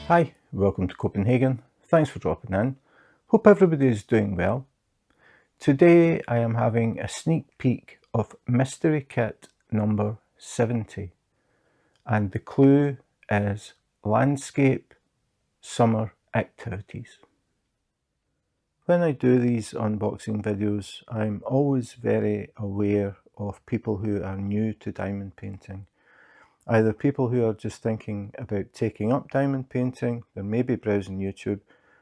Hi, welcome to Copenhagen. Thanks for dropping in. Hope everybody is doing well. Today I am having a sneak peek of mystery kit number 70, and the clue is landscape summer activities. When I do these unboxing videos, I'm always very aware of people who are new to diamond painting. Either people who are just thinking about taking up diamond painting, they're maybe browsing YouTube,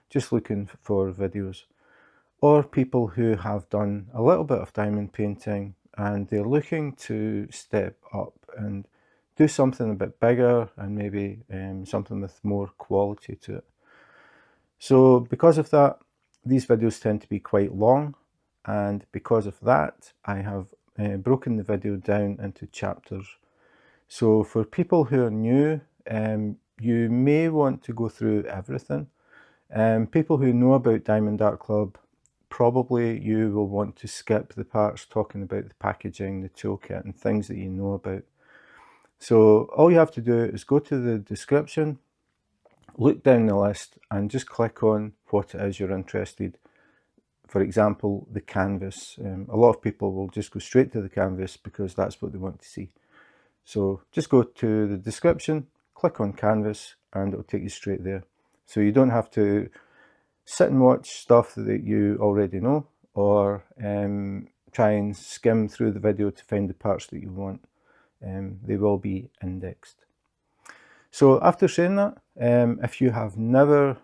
just looking for videos, or people who have done a little bit of diamond painting and they're looking to step up and do something a bit bigger and maybe something with more quality to it. So because of that, these videos tend to be quite long, and because of that, I have broken the video down into chapters. So for people who are new, you may want to go through everything. People who know about Diamond Art Club, probably you will want to skip the parts talking about the packaging, the toolkit and things that you know about. So all you have to do is go to the description, look down the list and just click on what it is you're interested. For example, the canvas. A lot of people will just go straight to the canvas because that's what they want to see. So just go to the description, click on canvas, and it'll take you straight there. So you don't have to sit and watch stuff that you already know, or try and skim through the video to find the parts that you want. They will be indexed. So after saying that, if you have never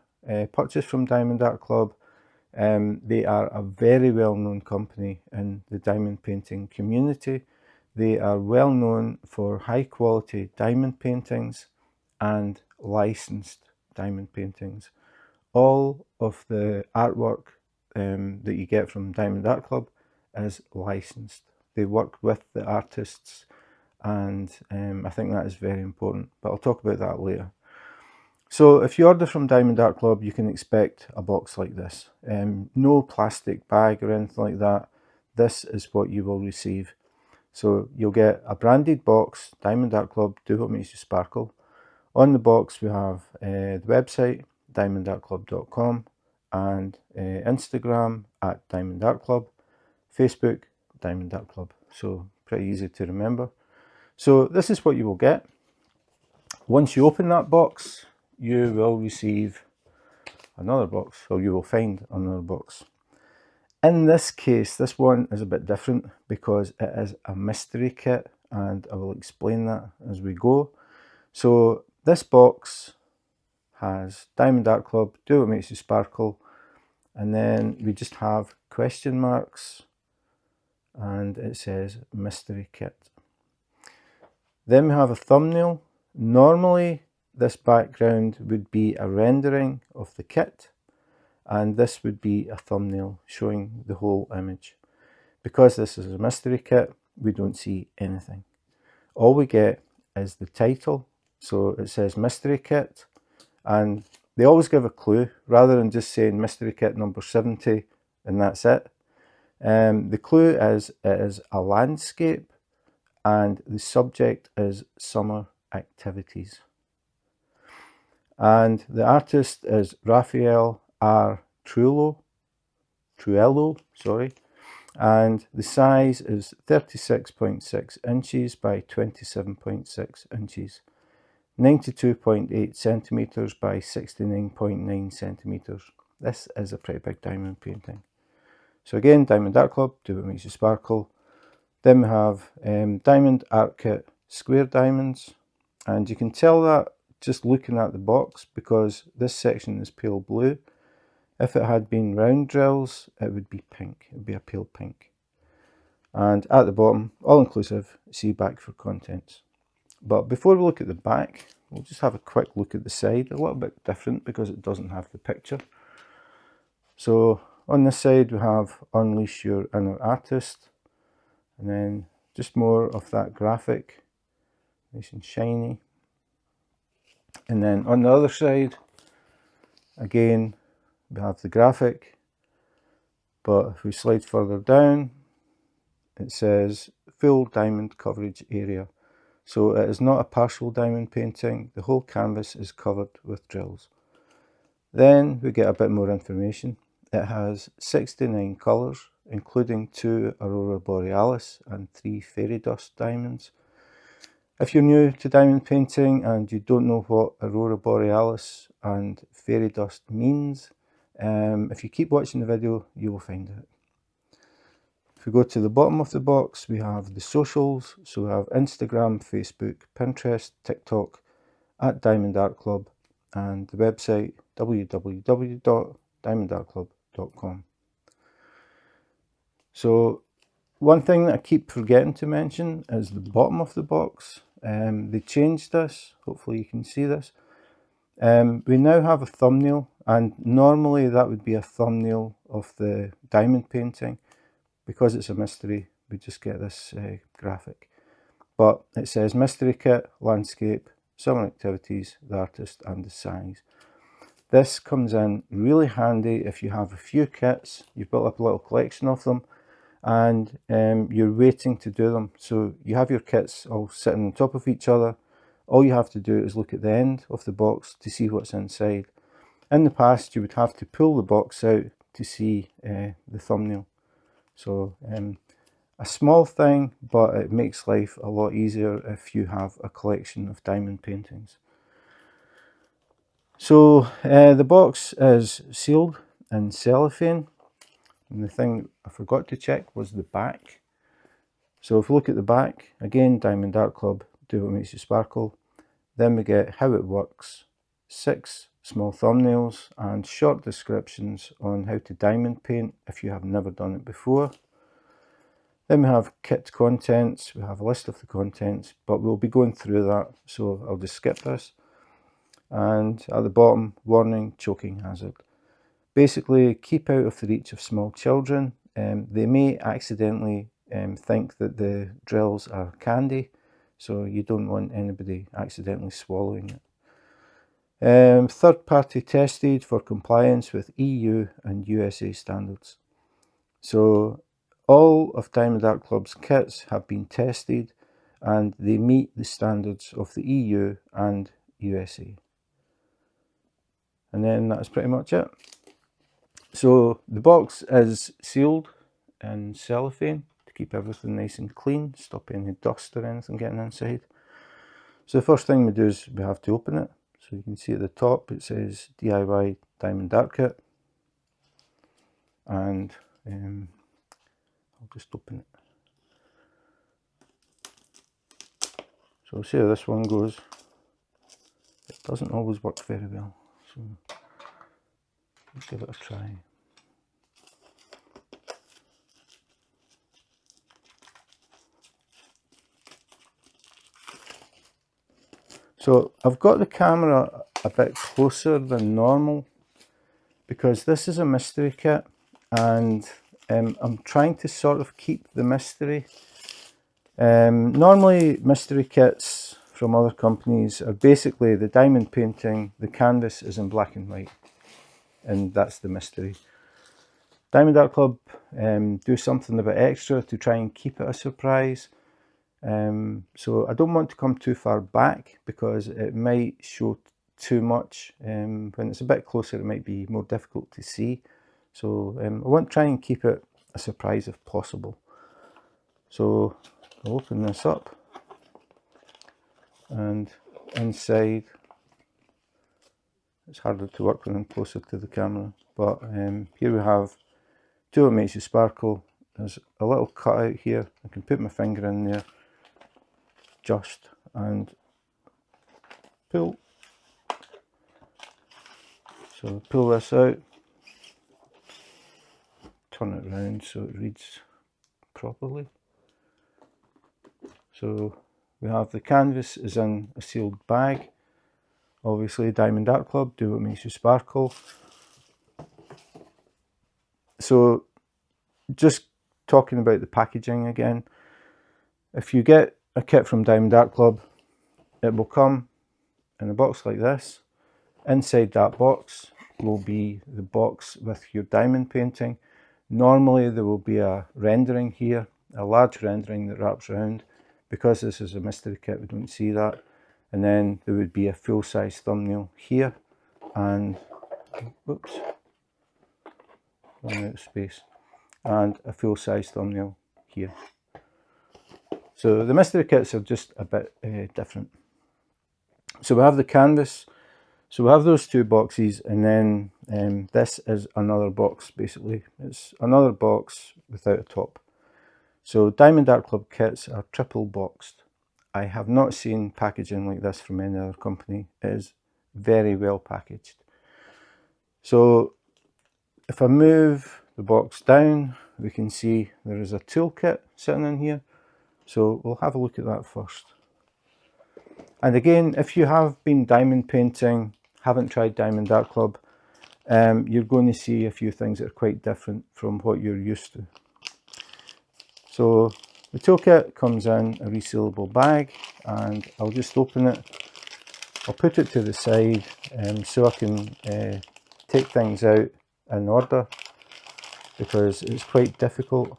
purchased from Diamond Art Club, they are a very well-known company in the diamond painting community. They are well known for high quality diamond paintings and licensed diamond paintings. All of the artwork that you get from Diamond Art Club is licensed. They work with the artists, and I think that is very important, but I'll talk about that later. So if you order from Diamond Art Club, you can expect a box like this. No plastic bag or anything like that. This is what you will receive. So you'll get a branded box, Diamond Art Club, do what makes you sparkle. On the box we have the website, diamondartclub.com, and Instagram at Diamond Art Club, Facebook, Diamond Art Club. So pretty easy to remember. So this is what you will get. Once you open that box, you will receive another box, or you will find another box. In this case, this one is a bit different because it is a mystery kit, and I will explain that as we go. So this box has Diamond Art Club, do what makes you sparkle, and then we just have question marks, and it says mystery kit. Then we have a thumbnail. Normally this background would be a rendering of the kit, and this would be a thumbnail showing the whole image. Because this is a mystery kit, we don't see anything. All we get is the title. So it says mystery kit, and they always give a clue rather than just saying mystery kit number 70 and that's it. The clue is it is a landscape, and the subject is summer activities. And the artist is Rafael Trujillo, sorry, and the size is 36.6 inches by 27.6 inches, 92.8 centimeters by 69.9 centimeters. This is a pretty big diamond painting. So again, Diamond Art Club, do what makes you sparkle. Then we have Diamond Art Kit square diamonds, and you can tell that just looking at the box because this section is pale blue. If it had been round drills, it would be pink. It would be a pale pink. And at the bottom, all inclusive, see back for contents. But before we look at the back, we'll just have a quick look at the side. A little bit different because it doesn't have the picture. So on this side we have Unleash Your Inner Artist, and then just more of that graphic, nice and shiny. And then on the other side, again, we have the graphic, but if we slide further down, it says full diamond coverage area. So it is not a partial diamond painting. The whole canvas is covered with drills. Then we get a bit more information. It has 69 colours, including 2 Aurora Borealis and 3 fairy dust diamonds. If you're new to diamond painting and you don't know what Aurora Borealis and fairy dust means, if you keep watching the video, you will find out. If we go to the bottom of the box, we have the socials. So we have Instagram, Facebook, Pinterest, TikTok, @DiamondArtClub, and the website www.diamondartclub.com. So one thing that I keep forgetting to mention is the bottom of the box. They changed this. Hopefully you can see this. We now have a thumbnail, and normally that would be a thumbnail of the diamond painting. Because it's a mystery, we just get this graphic. But it says mystery kit, landscape, summer activities, the artist and the size. This comes in really handy if you have a few kits, you've built up a little collection of them, and you're waiting to do them. So you have your kits all sitting on top of each other. All you have to do is look at the end of the box to see what's inside. In the past, you would have to pull the box out to see the thumbnail. So a small thing, but it makes life a lot easier if you have a collection of diamond paintings. So the box is sealed in cellophane, and the thing I forgot to check was the back. So if we look at the back, again, Diamond Art Club, do what makes you sparkle. Then we get how it works, 6 small thumbnails and short descriptions on how to diamond paint if you have never done it before. Then we have kit contents. We have a list of the contents, but we'll be going through that, so I'll just skip this. And at the bottom, warning, choking hazard. Basically, keep out of the reach of small children. They may accidentally think that the drills are candy, so you don't want anybody accidentally swallowing it. Third party tested for compliance with EU and USA standards. So all of Diamond Art Club's kits have been tested and they meet the standards of the EU and USA. And then that's pretty much it. So the box is sealed in cellophane to keep everything nice and clean, stop any dust or anything getting inside. So the first thing we do is we have to open it. So you can see at the top it says DIY Diamond Art Kit, and I'll just open it. So we'll see how this one goes. It doesn't always work very well, so let's give it a try. So I've got the camera a bit closer than normal because this is a mystery kit, and I'm trying to sort of keep the mystery. Normally mystery kits from other companies are basically the diamond painting, the canvas is in black and white, and that's the mystery. Diamond Art Club do something a bit extra to try and keep it a surprise. So I don't want to come too far back because it might show too much. When it's a bit closer it might be more difficult to see. So I want to try and keep it a surprise if possible. So I'll open this up, and inside it's harder to work when I'm closer to the camera, but here we have Do What Makes You Sparkle. There's a little cutout here. I can put my finger in there just and pull. So pull this out, turn it around so it reads properly. So we have the canvas is in a sealed bag. Obviously Diamond Art Club, Do What Makes You Sparkle. So just talking about the packaging again, if you get a kit from Diamond Art Club, it will come in a box like this. Inside that box will be the box with your diamond painting. Normally there will be a rendering here, a large rendering that wraps around. because this is a mystery kit, we don't see that. And then there would be a full-size thumbnail here, and whoops, running out of space, and a full-size thumbnail here. So the mystery kits are just a bit different. So we have the canvas, so we have those two boxes, and then this is another box. Basically it's another box without a top. So Diamond Art Club kits are triple boxed. I have not seen packaging like this from any other company. It is very well packaged. So if I move the box down, we can see there is a toolkit sitting in here. So we'll have a look at that first. And again, if you have been diamond painting, haven't tried Diamond Art Club, you're going to see a few things that are quite different from what you're used to. So the toolkit comes in a resealable bag, and I'll just open it. I'll put it to the side so I can take things out in order, because it's quite difficult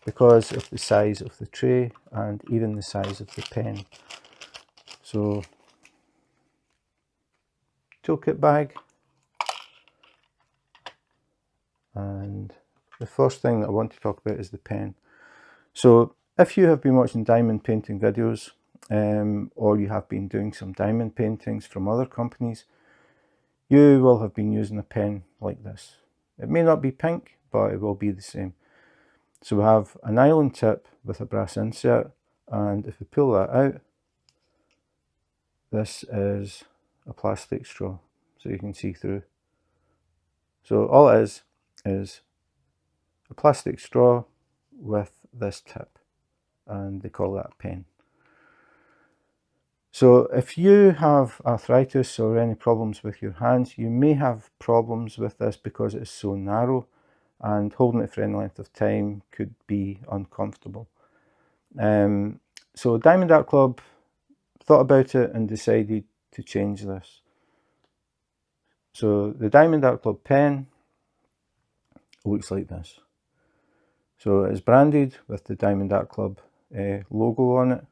because of the size of the tray and even the size of the pen. So toolkit bag, and the first thing that I want to talk about is the pen. So if you have been watching diamond painting videos, or you have been doing some diamond paintings from other companies, you will have been using a pen like this. It may not be pink, but it will be the same. So we have a nylon tip with a brass insert, and if we pull that out, this is a plastic straw, so you can see through. So all it is a plastic straw with this tip, and they call that a pen. So if you have arthritis or any problems with your hands, you may have problems with this because it's so narrow, and holding it for any length of time could be uncomfortable. So Diamond Art Club thought about it and decided to change this. So the Diamond Art Club pen looks like this. So it's branded with the Diamond Art Club logo on it,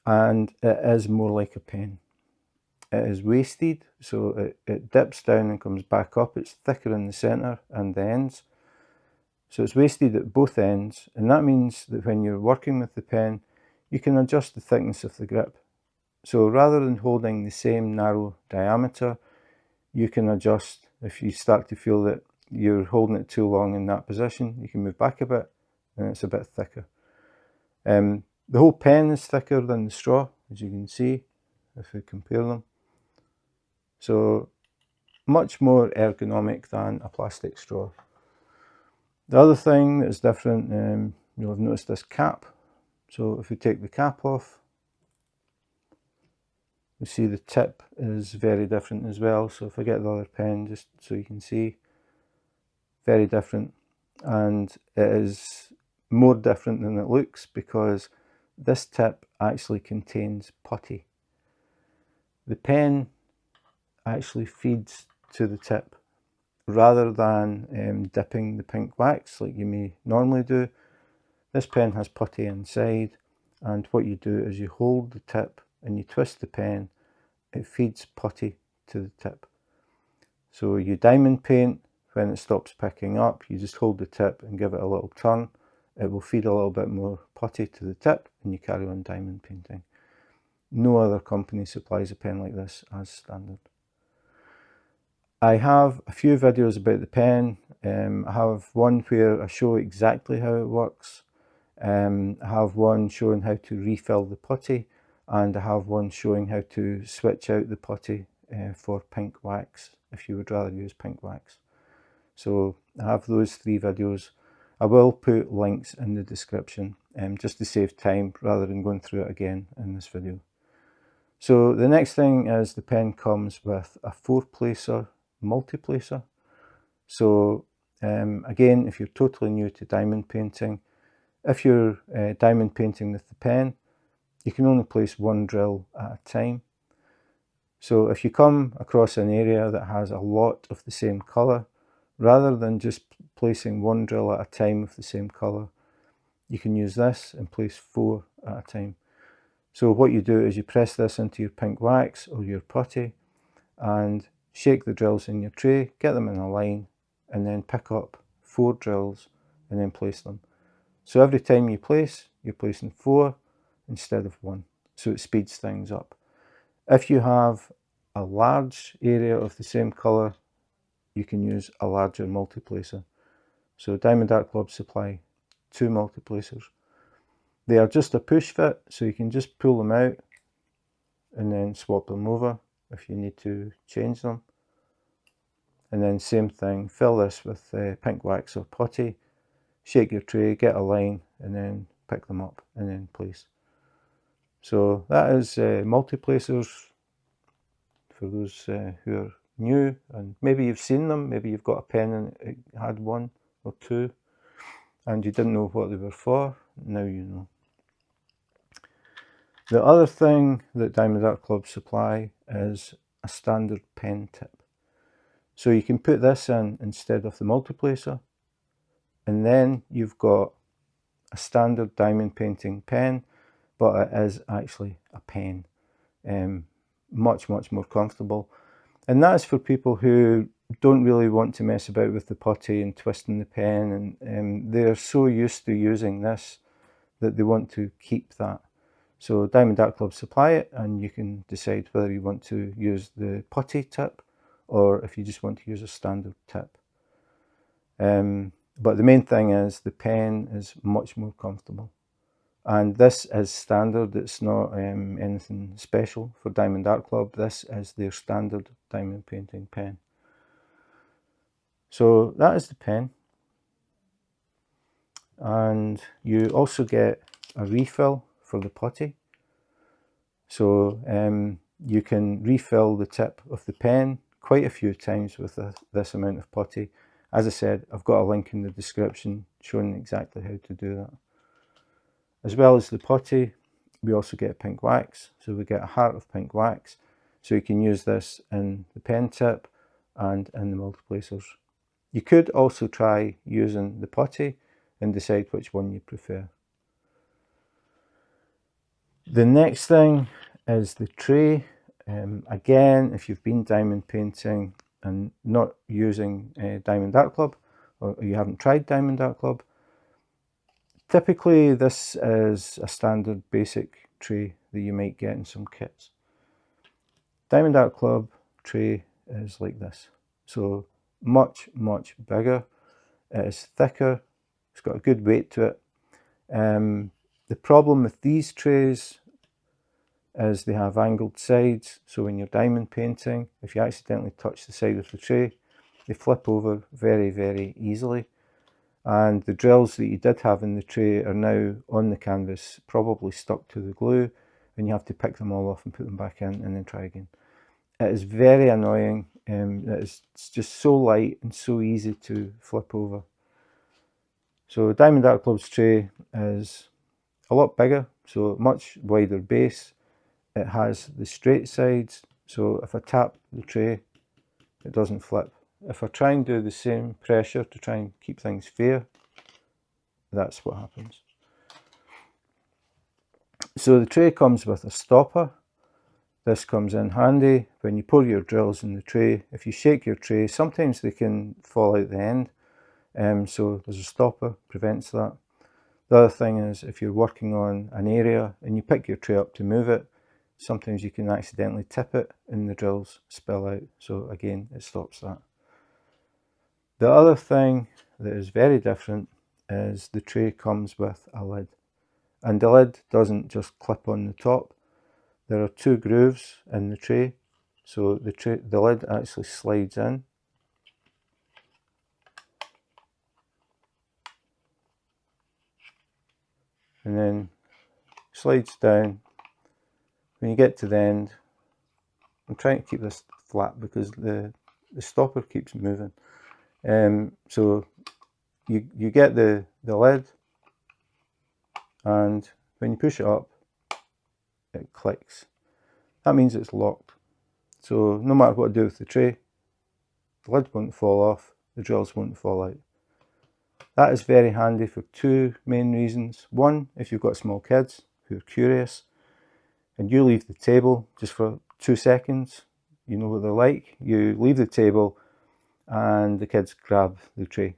and it is more like a pen. It is wasted, so it dips down and comes back up. It's thicker in the centre and the ends. So it's wasted at both ends, and that means that when you're working with the pen, you can adjust the thickness of the grip. So rather than holding the same narrow diameter, you can adjust. If you start to feel that you're holding it too long in that position, you can move back a bit, and it's a bit thicker. The whole pen is thicker than the straw, as you can see, if we compare them. So much more ergonomic than a plastic straw. The other thing that is different, you'll have noticed this cap. So if we take the cap off, you see the tip is very different as well. So if I get the other pen, just so you can see, very different. And it is more different than it looks, because this tip actually contains putty. The pen actually feeds to the tip rather than dipping the pink wax like you may normally do. This pen has putty inside, and what you do is you hold the tip and you twist the pen. It feeds putty to the tip. So you diamond paint, when it stops picking up, you just hold the tip and give it a little turn. It will feed a little bit more putty to the tip, and you carry on diamond painting. No other company supplies a pen like this as standard. I have a few videos about the pen. I have one where I show exactly how it works. I have one showing how to refill the putty, and I have one showing how to switch out the putty for pink wax, if you would rather use pink wax. So I have those 3 videos. I will put links in the description just to save time rather than going through it again in this video. So the next thing is the pen comes with a 4-placer multi-placer. So again, if you're totally new to diamond painting, if you're diamond painting with the pen, you can only place 1 drill at a time. So if you come across an area that has a lot of the same colour, rather than just placing 1 drill at a time of the same colour, you can use this and place 4 at a time. So what you do is you press this into your pink wax or your putty and shake the drills in your tray, get them in a line, and then pick up 4 drills and then place them. So every time you place, you're placing 4 instead of 1. So it speeds things up. If you have a large area of the same colour, you can use a larger multiplacer. So Diamond Art Club supply 2 multiplacers. They are just a push fit, so you can just pull them out and then swap them over if you need to change them. And then same thing, fill this with pink wax or putty, shake your tray, get a line, and then pick them up and then place. So that is multiplacers for those who are new, and maybe you've seen them, maybe you've got a pen and it had 1 or 2 and you didn't know what they were for. Now you know. The other thing that Diamond Art Club supply is a standard pen tip. So you can put this in instead of the multiplacer, and then you've got a standard diamond painting pen, but it is actually a pen. Much more comfortable. And that is for people who don't really want to mess about with the putty and twisting the pen, and they're so used to using this that they want to keep that. So Diamond Art Club supply it, and you can decide whether you want to use the putty tip or if you just want to use a standard tip. But the main thing is the pen is much more comfortable. And this is standard, it's not anything special for Diamond Art Club. This is their standard diamond painting pen. So that is the pen. And you also get a refill for the putty. So you can refill the tip of the pen quite a few times with this amount of putty. As I said, I've got a link in the description showing exactly how to do that. As well as the putty, we also get pink wax. So we get a heart of pink wax. So you can use this in the pen tip and in the multiplacers. You could also try using the putty and decide which one you prefer. The next thing is the tray. Again, if you've been diamond painting and not using Diamond Art Club, or you haven't tried Diamond Art Club, typically this is a standard basic tray that you might get in some kits. Diamond Art Club tray is like this. So much bigger. It is thicker. It's got a good weight to it. The problem with these trays is they have angled sides, so when you're diamond painting, if you accidentally touch the side of the tray, they flip over very easily. And the drills that you did have in the tray are now on the canvas, probably stuck to the glue, and you have to pick them all off and put them back in and then try again. It is very annoying. It's just so light and so easy to flip over. So Diamond Art Club's tray is a lot bigger, so much wider base. It has the straight sides, so if I tap the tray, it doesn't flip. If I try and do the same pressure to try and keep things fair, that's what happens. So the tray comes with a stopper. This comes in handy when you pour your drills in the tray. If you shake your tray, sometimes they can fall out the end. So there's a stopper, prevents that. The other thing is if you're working on an area and you pick your tray up to move it, sometimes you can accidentally tip it and the drills spill out. So again, it stops that. The other thing that is very different is the tray comes with a lid. And the lid doesn't just clip on the top. There are 2 grooves in the tray. So the lid actually slides in. And then slides down. When you get to the end, I'm trying to keep this flat because the stopper keeps moving. So you get the lid, and when you push it up, it clicks. That means it's locked. So no matter what I do with the tray, the lid won't fall off, the drills won't fall out. That is very handy for two main reasons. One, if you've got small kids who are curious and you leave the table just for 2 seconds, you know what they're like. You leave the table and the kids grab the tray.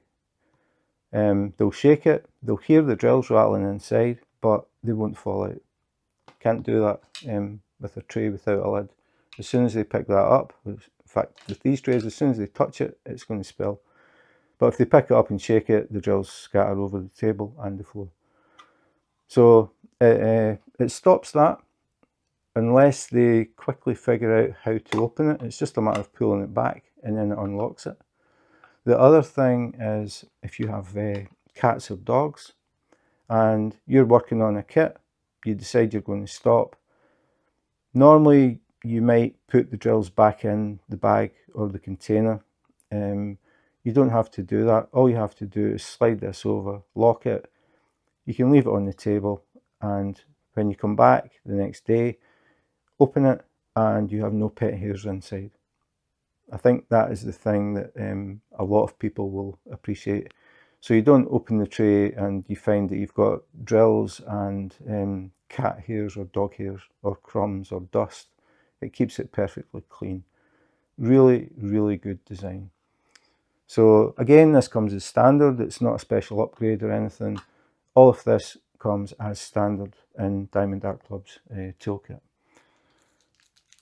They'll shake it, they'll hear the drills rattling inside, but they won't fall out. Can't do that with a tray without a lid. As soon as they pick that up, in fact with these trays, as soon as they touch it, it's going to spill. But if they pick it up and shake it, the drills scatter over the table and the floor. So it stops that unless they quickly figure out how to open it. It's just a matter of pulling it back and then it unlocks it. The other thing is if you have cats or dogs and you're working on a kit, you decide you're going to stop. Normally you might put the drills back in the bag or the container. You don't have to do that. All you have to do is slide this over, lock it. You can leave it on the table, and when you come back the next day, open it and you have no pet hairs inside. I think that is the thing that a lot of people will appreciate. So you don't open the tray and you find that you've got drills and cat hairs or dog hairs or crumbs or dust. It keeps it perfectly clean. Really, really good design. So again, this comes as standard. It's not a special upgrade or anything. All of this comes as standard in Diamond Art Club's toolkit.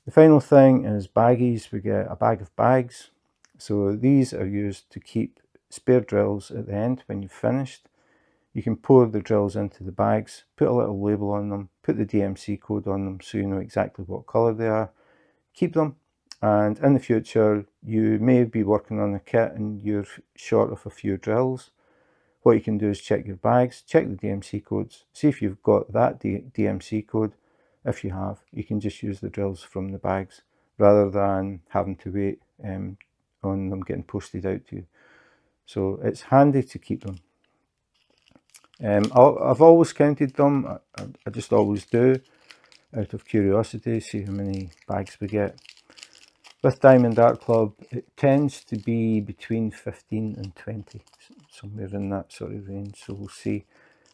The final thing is baggies. We get a bag of bags. So these are used to keep spare drills at the end when you've finished. You can pour the drills into the bags, put a little label on them, put the DMC code on them so you know exactly what colour they are, keep them, and in the future you may be working on a kit and you're short of a few drills. What you can do is check your bags, check the DMC codes, see if you've got that DMC code. If you have, you can just use the drills from the bags rather than having to wait on them getting posted out to you. So it's handy to keep them. I've always counted them. I just always do out of curiosity, see how many bags we get. With Diamond Art Club, it tends to be between 15 and 20, somewhere in that sort of range. So we'll see.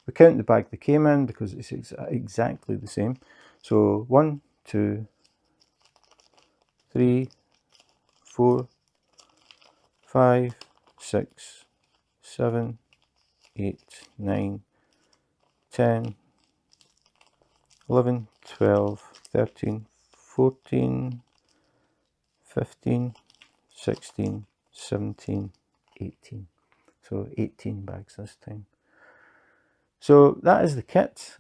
We count the bag they came in because it's exactly the same. So 1, 2, 3, 4, 5, 6, 7, 8, 9, 10, 11, 12, 13, 14, 15, 16, 17, 18. So 18 bags this time. So that is the kit.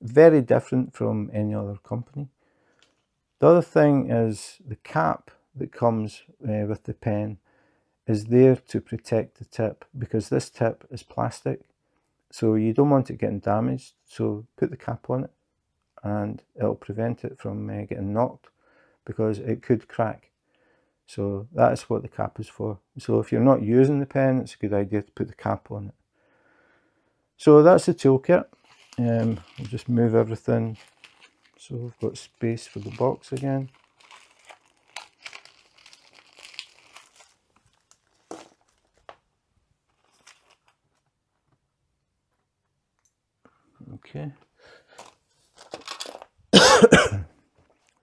Very different from any other company. The other thing is the cap that comes with the pen is there to protect the tip, because this tip is plastic, so you don't want it getting damaged. So put the cap on it and it'll prevent it from getting knocked, because it could crack. So that's what the cap is for. So if you're not using the pen, it's a good idea to put the cap on it. So that's the toolkit. We'll just move everything so we've got space for the box again. Okay.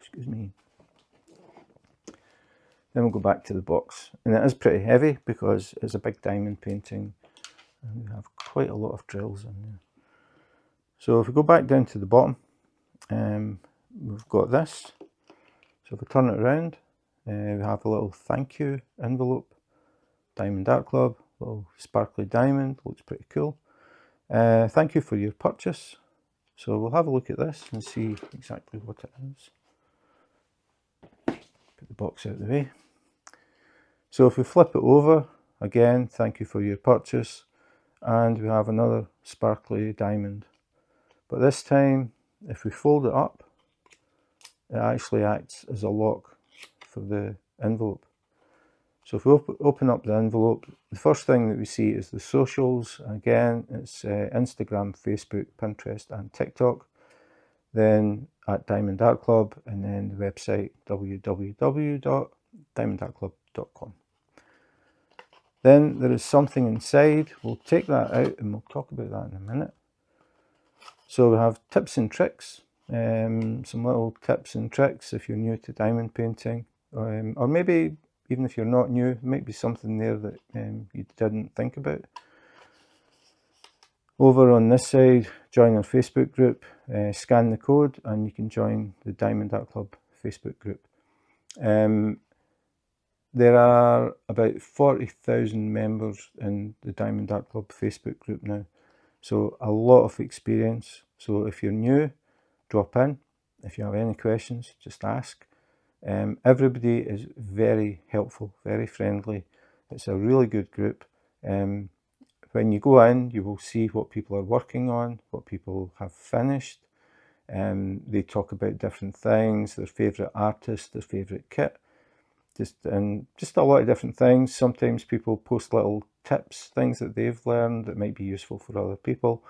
Excuse me. Then we'll go back to the box, and it is pretty heavy because it's a big diamond painting and we have quite a lot of drills in there. So if we go back down to the bottom, we've got this. So if we turn it around, we have a little thank you envelope, Diamond Art Club, little sparkly diamond, looks pretty cool. Thank you for your purchase. So we'll have a look at this and see exactly what it is. Put the box out of the way. So if we flip it over, again, thank you for your purchase, and we have another sparkly diamond. But this time, if we fold it up, it actually acts as a lock for the envelope. So if we open up the envelope, the first thing that we see is the socials. Again, it's Instagram, Facebook, Pinterest and TikTok. Then at Diamond Art Club, and then the website www.diamondartclub.com. Then there is something inside. We'll take that out and we'll talk about that in a minute. So we have tips and tricks, some little tips and tricks if you're new to diamond painting, or maybe even if you're not new, there might be something there that you didn't think about. Over on this side, join our Facebook group, scan the code and you can join the Diamond Art Club Facebook group. There are about 40,000 members in the Diamond Art Club Facebook group now. So a lot of experience. So if you're new, drop in. If you have any questions, just ask. Everybody is very helpful, very friendly. It's a really good group. When you go in, you will see what people are working on, what people have finished. They talk about different things, their favourite artists, their favourite kit. Just a lot of different things. Sometimes people post little tips, things that they've learned that might be useful for other people.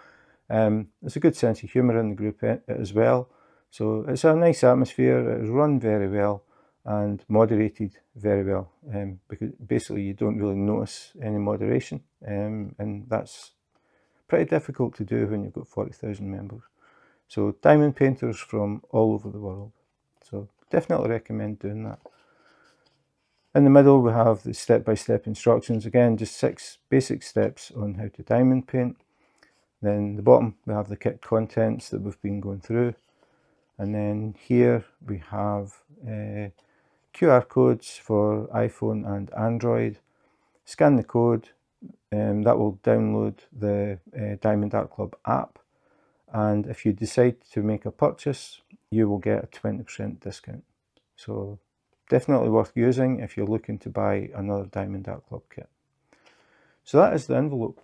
There's a good sense of humour in the group as well. So it's a nice atmosphere. It is run very well and moderated very well, because basically you don't really notice any moderation, and that's pretty difficult to do when you've got 40,000 members. So diamond painters from all over the world. So definitely recommend doing that. In the middle we have the step-by-step instructions. Again, just 6 basic steps on how to diamond paint. Then the bottom we have the kit contents that we've been going through. And then here we have QR codes for iPhone and Android. Scan the code, that will download the Diamond Art Club app. And if you decide to make a purchase, you will get a 20% discount. So definitely worth using if you're looking to buy another Diamond Art Club kit. So that is the envelope.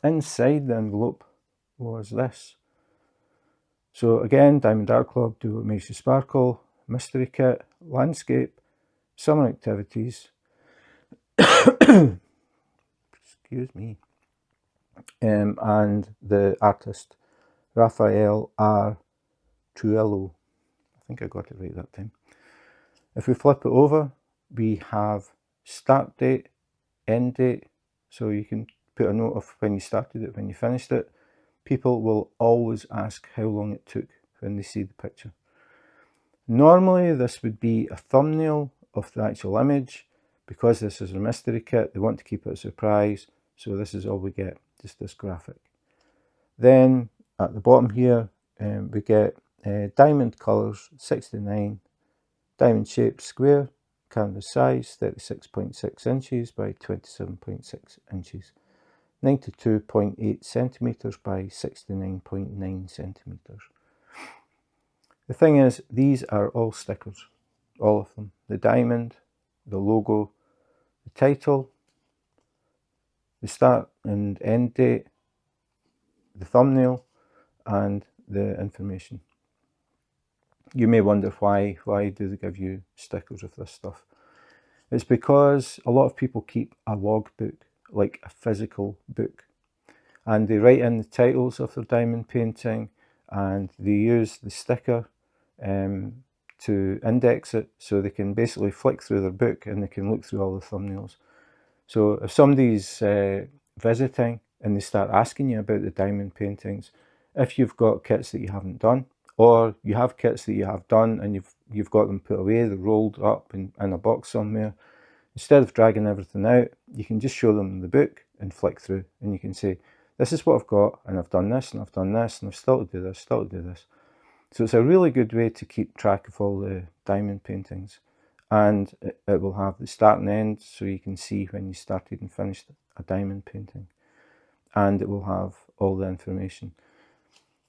Inside the envelope was this. So again, Diamond Art Club, do what makes you sparkle, mystery kit, landscape, summer activities, excuse me, and the artist Rafael R. Trujillo. I think I got it right that time. If we flip it over, we have start date, end date, so you can put a note of when you started it, when you finished it. People will always ask how long it took when they see the picture. Normally this would be a thumbnail of the actual image. Because this is a mystery kit, they want to keep it a surprise, so this is all we get, just this graphic. Then at the bottom here we get diamond colours 69, diamond shape square, canvas size 36.6 inches by 27.6 inches, 92.8 centimetres by 69.9 centimetres. The thing is, these are all stickers, all of them. The diamond, the logo, the title, the start and end date, the thumbnail, and the information. You may wonder why do they give you stickers of this stuff? It's because a lot of people keep a logbook, like a physical book, and they write in the titles of their diamond painting and they use the sticker to index it, so they can basically flick through their book and they can look through all the thumbnails. So if somebody's visiting and they start asking you about the diamond paintings, if you've got kits that you haven't done, or you have kits that you have done and you've got them put away, they're rolled up in a box somewhere, instead of dragging everything out, you can just show them the book and flick through, and you can say, this is what I've got, and I've done this, and I've done this, and I've still to do this, still to do this. So it's a really good way to keep track of all the diamond paintings, and it will have the start and end, so you can see when you started and finished a diamond painting, and it will have all the information.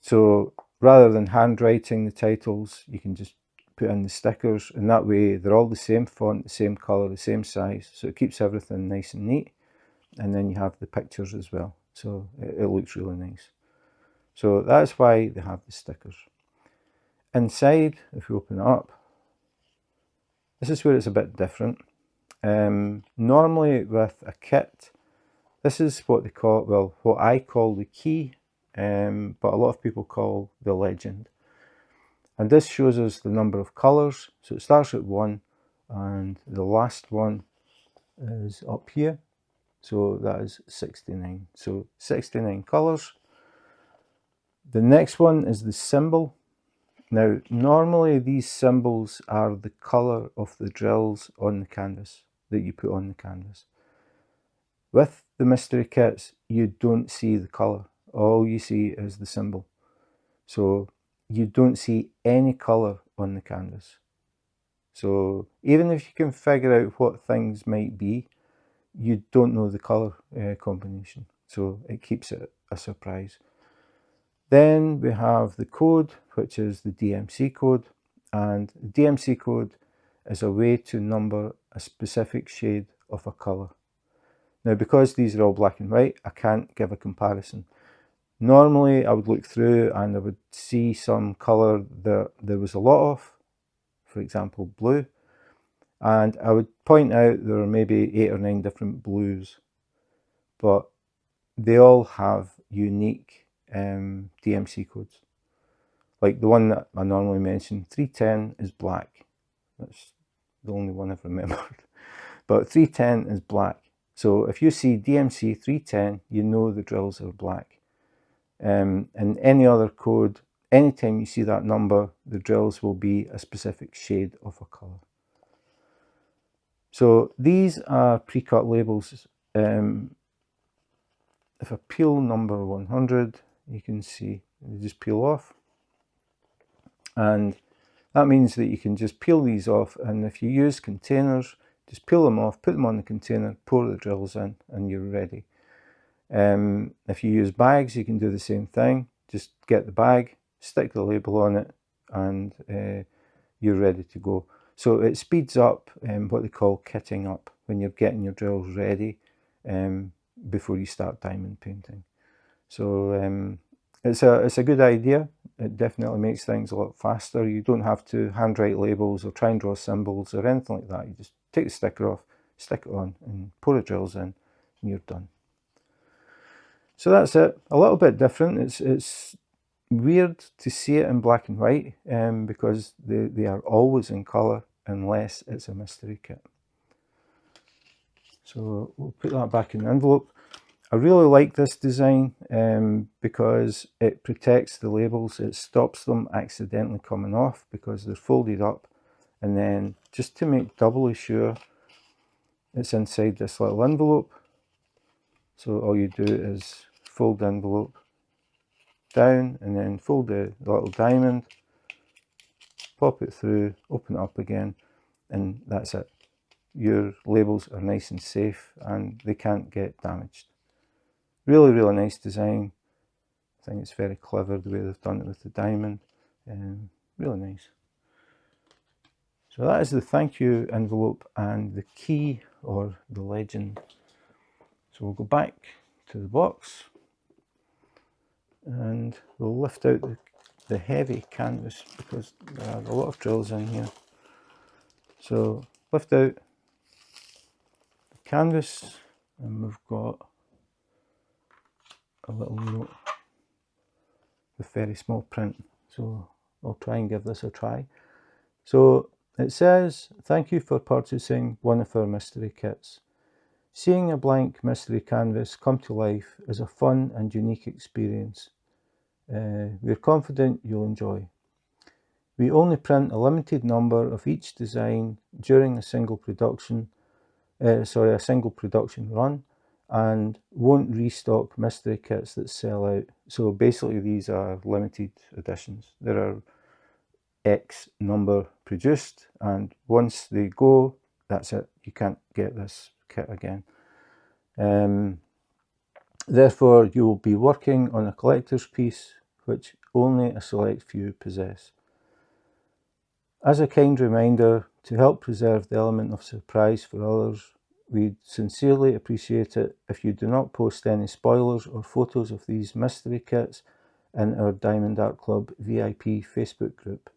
So rather than handwriting the titles, you can just put in the stickers, and that way they're all the same font, the same colour, the same size, so it keeps everything nice and neat. And then you have the pictures as well, so it looks really nice. So that's why they have the stickers. Inside, if we open it up, this is where it's a bit different. Normally with a kit, this is what they call, well, what I call the key, but a lot of people call the legend. And this shows us the number of colours. So it starts at 1, and the last one is up here. So that is 69. So 69 colours. The next one is the symbol. Now, normally these symbols are the colour of the drills on the canvas that you put on the canvas. With the mystery kits, you don't see the colour. All you see is the symbol. So you don't see any colour on the canvas. So even if you can figure out what things might be, you don't know the colour combination. So it keeps it a surprise. Then we have the code, which is the DMC code. And the DMC code is a way to number a specific shade of a colour. Now, because these are all black and white, I can't give a comparison. Normally, I would look through and I would see some colour that there was a lot of, for example, blue. And I would point out there are maybe 8 or 9 different blues, but they all have unique DMC codes. Like the one that I normally mention, 310 is black. That's the only one I've remembered. But 310 is black. So if you see DMC 310, you know the drills are black. And any other code, anytime you see that number, the drills will be a specific shade of a colour. So these are pre-cut labels. If I peel number 100, you can see they just peel off. And that means that you can just peel these off, and if you use containers, just peel them off, put them on the container, pour the drills in, and you're ready. If you use bags, you can do the same thing. Just get the bag, stick the label on it, and you're ready to go. So it speeds up what they call kitting up, when you're getting your drills ready before you start diamond painting. So it's a good idea. It definitely makes things a lot faster. You don't have to handwrite labels or try and draw symbols or anything like that. You just take the sticker off, stick it on, and pour the drills in, and you're done. So that's it. A little bit different. It's weird to see it in black and white because they are always in colour unless it's a mystery kit. So we'll put that back in the envelope. I really like this design because it protects the labels. It stops them accidentally coming off because they're folded up. And then just to make doubly sure, it's inside this little envelope. So all you do is fold the envelope down and then fold the little diamond, pop it through, open it up again, and that's it. Your labels are nice and safe and they can't get damaged. Really, really nice design. I think it's very clever the way they've done it with the diamond. Really nice. So that is the thank you envelope and the key or the legend. So we'll go back to the box and we'll lift out the heavy canvas because there are a lot of drills in here. So lift out the canvas and we've got a little note with very small print. So I'll try and give this a try. So it says, "Thank you for purchasing one of our mystery kits. Seeing a blank mystery canvas come to life is a fun and unique experience. We're confident you'll enjoy. We only print a limited number of each design during a single production run, and won't restock mystery kits that sell out." So basically these are limited editions. There are X number produced, and once they go, that's it. You can't get this kit again. Therefore, you will be working on a collector's piece which only a select few possess. As a kind reminder, to help preserve the element of surprise for others, we'd sincerely appreciate it if you do not post any spoilers or photos of these mystery kits in our Diamond Art Club VIP Facebook group.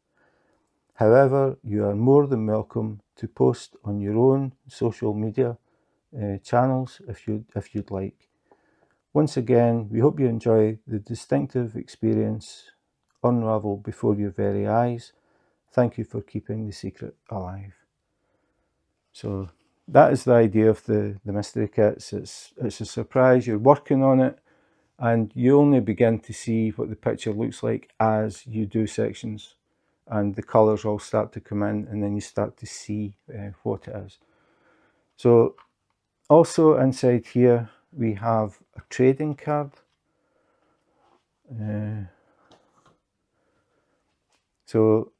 However, you are more than welcome to post on your own social media channels if you'd like. Once again, we hope you enjoy the distinctive experience unravel before your very eyes. Thank you for keeping the secret alive. So that is the idea of the mystery kits. It's a surprise. You're working on it, and you only begin to see what the picture looks like as you do sections, and the colours all start to come in, and then you start to see what it is. So also inside here we have a trading card. So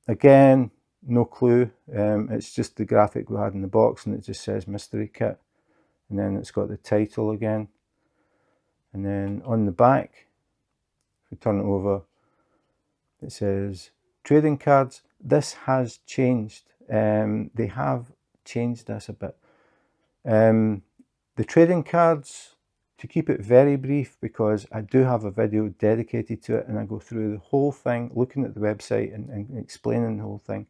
again, no clue. It's just the graphic we had in the box, and it just says mystery kit, and then it's got the title again. And then on the back, if we turn it over, it says trading cards. This has changed. They have changed this a bit. The trading cards, to keep it very brief, because I do have a video dedicated to it and I go through the whole thing, looking at the website and explaining the whole thing.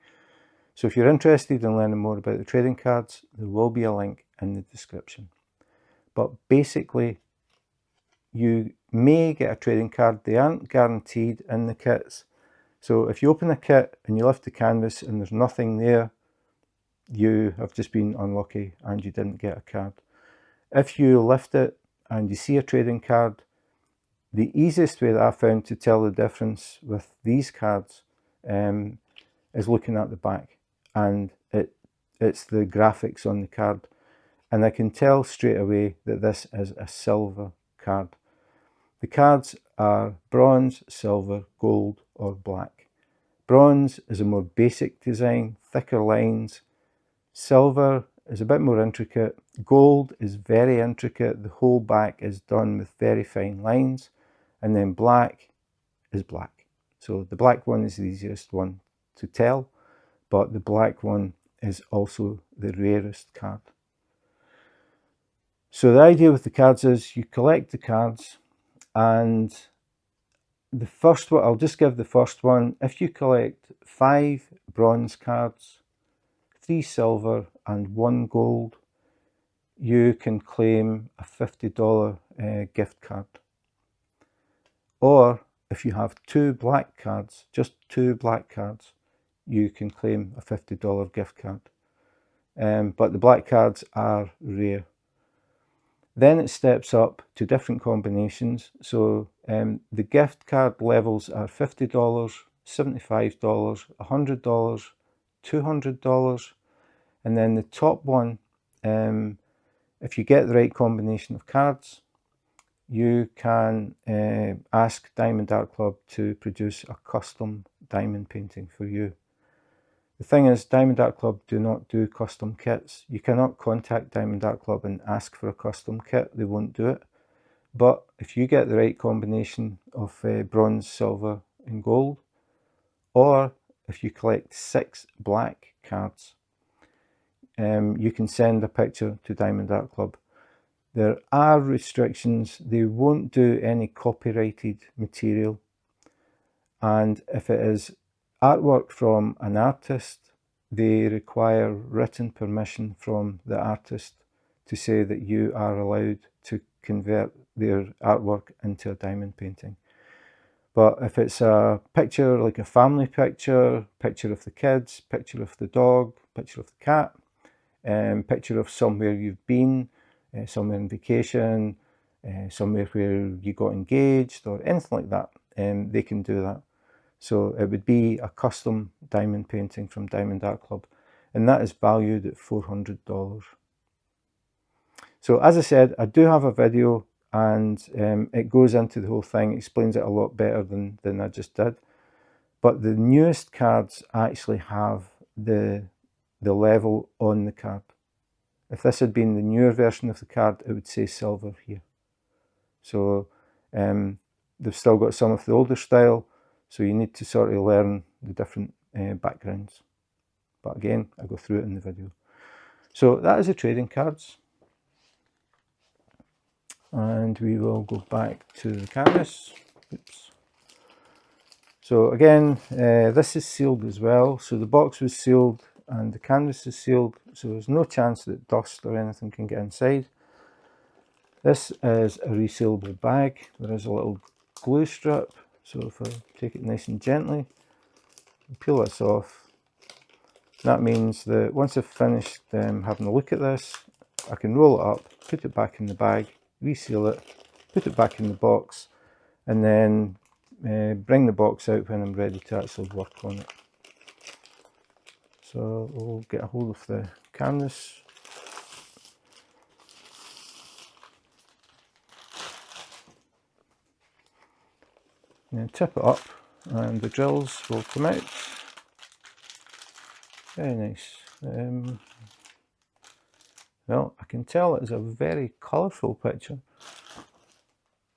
So if you're interested in learning more about the trading cards, there will be a link in the description. But basically, you may get a trading card. They aren't guaranteed in the kits. So if you open a kit and you lift the canvas and there's nothing there, you have just been unlucky and you didn't get a card. If you lift it and you see a trading card, the easiest way that I found to tell the difference with these cards is looking at the back, and it's the graphics on the card, and I can tell straight away that this is a silver card. The cards are bronze, silver, gold or black. Bronze is a more basic design, thicker lines. Silver is a bit more intricate. Gold is very intricate. The whole back is done with very fine lines. And then black is black. So the black one is the easiest one to tell, but the black one is also the rarest card. So the idea with the cards is you collect the cards, and the first one, I'll just give the first one. If you collect 5 bronze cards, 3 silver and 1 gold, you can claim a $50 gift card. Or if you have 2 black cards, just 2 black cards, you can claim a $50 gift card. But the black cards are rare. Then it steps up to different combinations. So the gift card levels are $50, $75, $100, $200, and then the top one, if you get the right combination of cards, you can ask Diamond Art Club to produce a custom diamond painting for you. The thing is, Diamond Art Club do not do custom kits. You cannot contact Diamond Art Club and ask for a custom kit. They won't do it. But if you get the right combination of bronze, silver and gold, or if you collect 6 black cards, you can send a picture to Diamond Art Club. There are restrictions. They won't do any copyrighted material. And if it is artwork from an artist, they require written permission from the artist to say that you are allowed to convert their artwork into a diamond painting. But if it's a picture, like a family picture, picture of the kids, picture of the dog, picture of the cat, picture of somewhere you've been, somewhere on vacation, somewhere where you got engaged or anything like that, they can do that. So it would be a custom diamond painting from Diamond Art Club, and that is valued at $400. So as I said, I do have a video, and it goes into the whole thing, explains it a lot better than I just did. But the newest cards actually have the level on the card. If this had been the newer version of the card, it would say silver here. So they've still got some of the older style, so you need to sort of learn the different backgrounds. But again, I go through it in the video. So that is the trading cards. And we will go back to the canvas. Oops. So again, this is sealed as well. So the box was sealed and the canvas is sealed, so there's no chance that dust or anything can get inside. This is a resealable bag. There is a little glue strip, so if I take it nice and gently, peel this off, That means that once I've finished having a look at this, I can roll it up, put it back in the bag, reseal it, put it back in the box, and then bring the box out when I'm ready to actually work on it. So we'll get a hold of the canvas. And then tip it up and the drills will come out. Very nice. Well, I can tell it is a very colourful picture.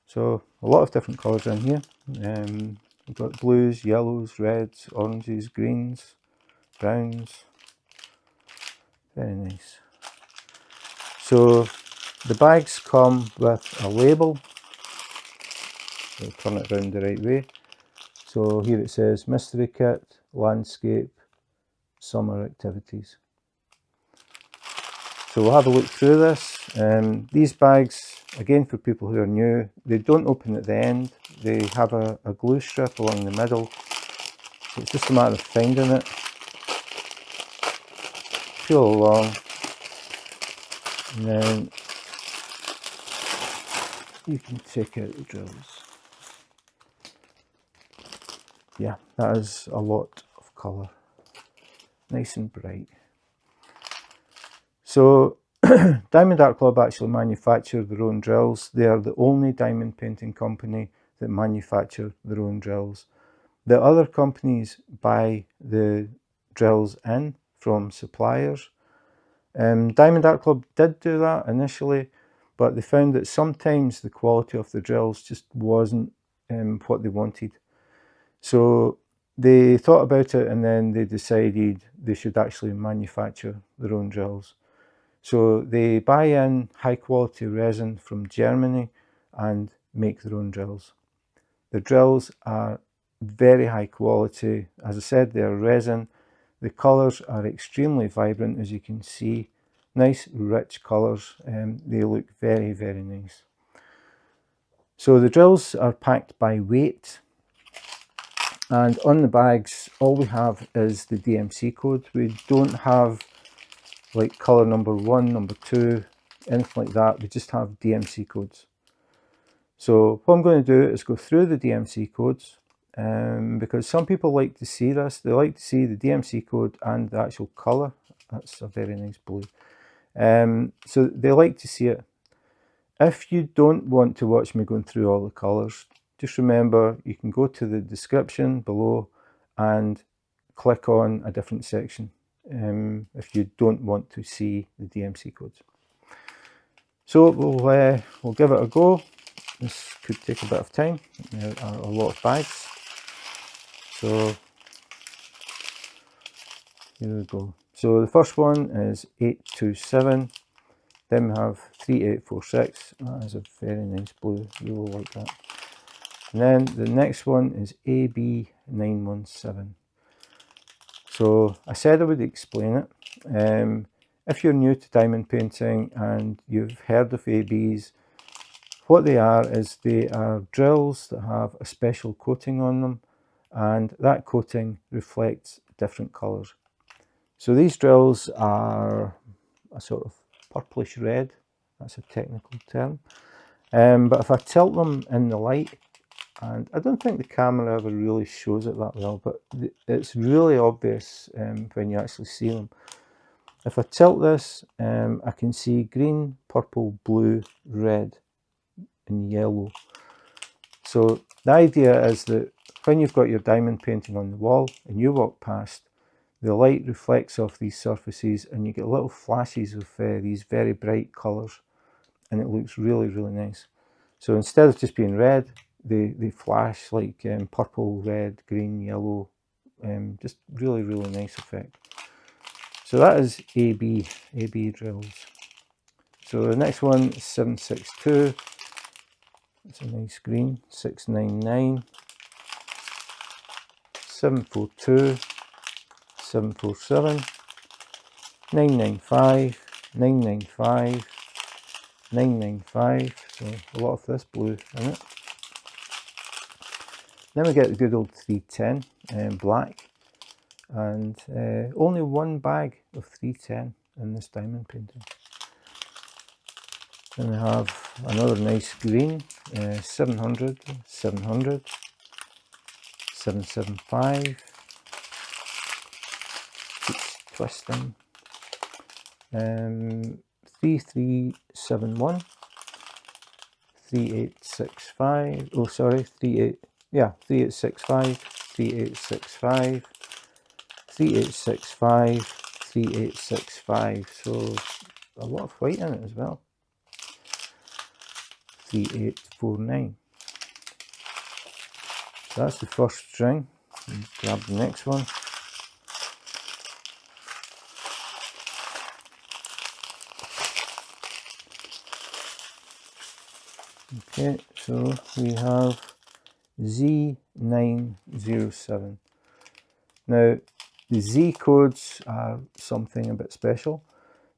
So a lot of different colours in here. We've got blues, yellows, reds, oranges, greens, browns. Very nice. So the bags come with a label. We'll turn it around the right way. So here it says Mystery Kit, Landscape, Summer Activities. So we'll have a look through this. These bags, again for people who are new, they don't open at the end. They have a glue strip along the middle. So it's just a matter of finding it. Peel along, and then you can take out the drills. Yeah, that is a lot of colour. Nice and bright. So Diamond Art Club actually manufacture their own drills. They are the only diamond painting company that manufacture their own drills. The other companies buy the drills in from suppliers. Diamond Art Club did do that initially, but they found that sometimes the quality of the drills just wasn't what they wanted. So they thought about it, and then they decided they should actually manufacture their own drills. So they buy in high quality resin from Germany and make their own drills. The drills are very high quality. As I said, they are resin. The colours are extremely vibrant, as you can see. Nice rich colours. They look very, very nice. So the drills are packed by weight. And on the bags, all we have is the DMC code. We don't have like colour number 1, number 2, anything like that. We just have DMC codes. So what I'm going to do is go through the DMC codes, because some people like to see this. They like to see the DMC code and the actual colour. That's a very nice blue. So they like to see it. If you don't want to watch me going through all the colours, just remember you can go to the description below and click on a different section if you don't want to see the DMC codes. So we'll give it a go. This could take a bit of time. There are a lot of bags. So here we go. So the first one is 827. Then we have 3846. That is a very nice blue. You will like that. And then the next one is AB917. So I said I would explain it. If you're new to diamond painting and you've heard of ABs, what they are is they are drills that have a special coating on them, and that coating reflects different colours. So these drills are a sort of purplish red. That's a technical term. But if I tilt them in the light, and I don't think the camera ever really shows it that well, but it's really obvious when you actually see them. If I tilt this, I can see green, purple, blue, red and yellow. So the idea is that when you've got your diamond painting on the wall and you walk past, the light reflects off these surfaces and you get little flashes of these very bright colours, and it looks really, really nice. So instead of just being red, they flash like purple, red, green, yellow. Just really, really nice effect. So that is AB drills. So the next one is 762. It's a nice green. 699. 742. 747. 995. 995. 995. So a lot of this blue in it. Then we get the good old 310 black, and only one bag of 310 in this diamond painting. Then we have another nice green, 700, 700, 775, keeps twisting, 3371, 3865, oh sorry, 3865, 3865, 3865, 3865, so a lot of white in it as well. 3849. So that's the first string. Grab the next one. Okay, so we have Z907. Now, the Z codes are something a bit special.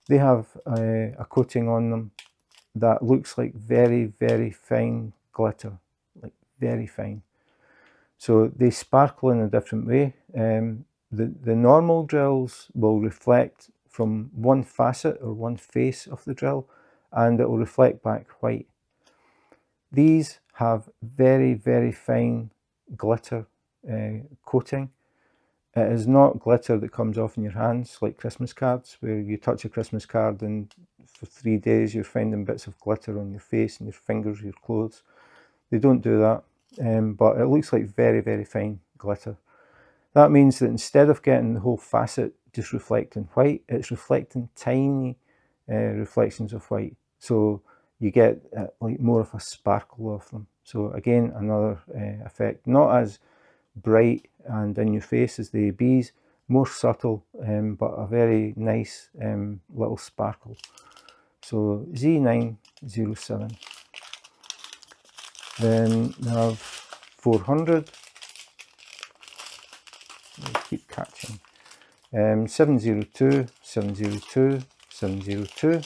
They have a coating on them that looks like very, very fine glitter, like very fine. So they sparkle in a different way. The normal drills will reflect from one facet or one face of the drill, and it will reflect back white. These have very, very fine glitter coating. It is not glitter that comes off in your hands like Christmas cards, where you touch a Christmas card and for 3 days you're finding bits of glitter on your face and your fingers, your clothes. They don't do that, but it looks like very, very fine glitter. That means that instead of getting the whole facet just reflecting white, it's reflecting tiny reflections of white. So you get like more of a sparkle of them. So again, another effect, not as bright and in your face as the ABs, more subtle, but a very nice little sparkle. So Z907. Then we have 400. We'll keep catching. 702, 702, 702,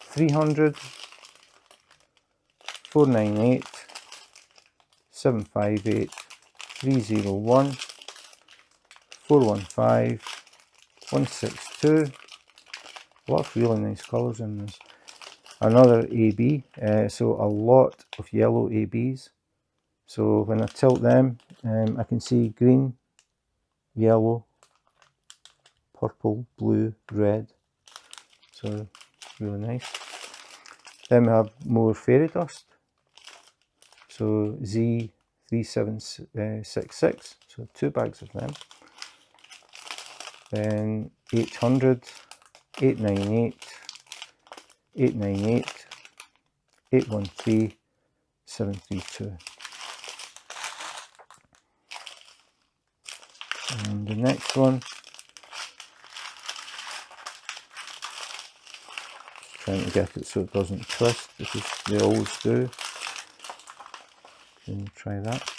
300, 498, 758, 301, 415, 162. A lot of really nice colours in this. Another AB, so a lot of yellow ABs. So when I tilt them, I can see green, yellow, purple, blue, red. So really nice. Then we have more fairy dust. So Z3766, so 2 bags of them. Then 800, 898, 898, 813, 732. And the next one, just trying to get it so it doesn't twist, because they always do. Can try that.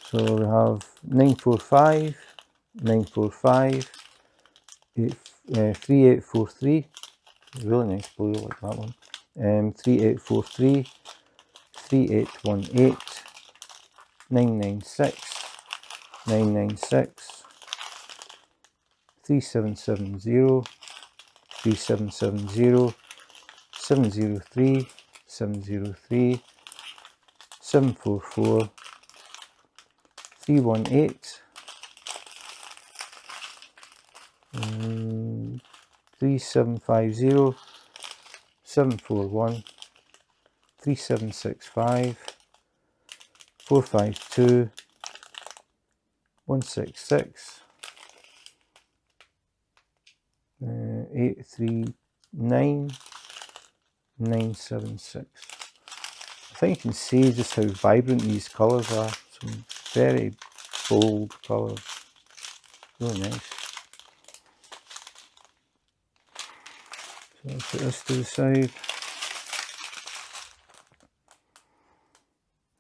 So we have 945, 945, 3843, really nice blue, like that one. 3843, 3818, 996, 996, 3770, 3770, 703, 703, 744, 318, 3750, 741, 3765, 452, 166, 839, 976. I think you can see just how vibrant these colours are. Some very bold colours. Really nice. So I'll put this to the side.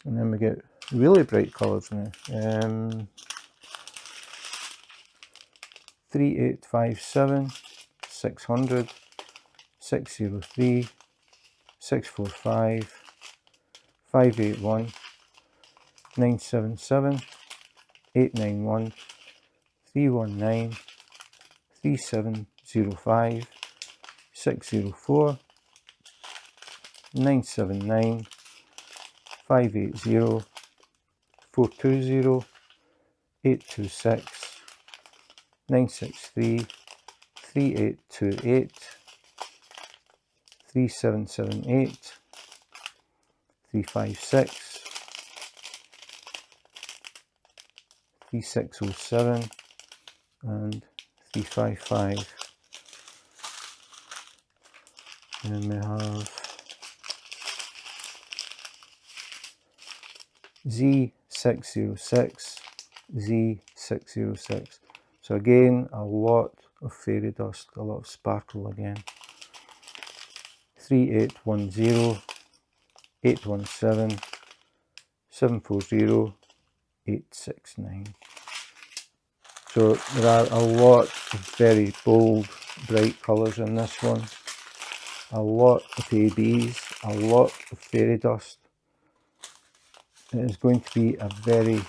And then we get really bright colours now. 3857, 600, 603, 645, 581, 977, 891, 319, 3705, 604, 979, 580, 420, 826, 963, 3828, 3778, 356, 3607 and 355. And then we have Z606, Z606. So again, a lot of fairy dust, a lot of sparkle again. 3810, 817, 740, 869. So there are a lot of very bold, bright colours in this one. A lot of ABs, a lot of fairy dust. It is going to be a very